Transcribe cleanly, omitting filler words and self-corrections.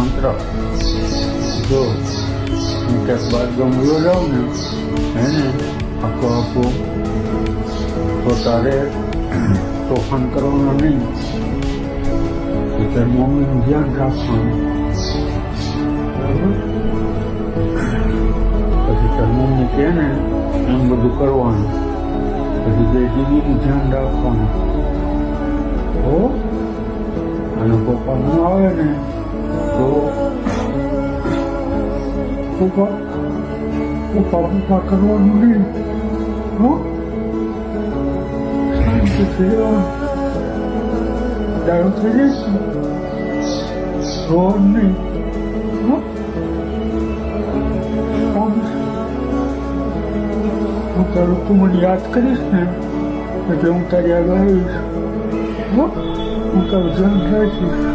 મંત્ર જો હું ક્યાંક બાર ગમલો જાઉં ને હે ને આખો આખો તો તારે તોફાન કરવાનું નહીં, તો તારી મમ્મીનું ધ્યાન રાખવાનું, બરાબર? પછી તારી મમ્મી કહે ને એમ બધું કરવાનું, પછી બે દીદીનું ધ્યાન રાખવાનું હો. અને પપ્પા ન આવે ને તો પપ્પા કરવાનું નહીં હો. શાંતિથી રહેવાનું, દાડો થઈ જશે રોજ નહીં હો. હું તારું તું મને યાદ કરીશ ને એટલે હું તારી આગળ આવીશ હો. હું તારું ધ્યાન રાખીશ.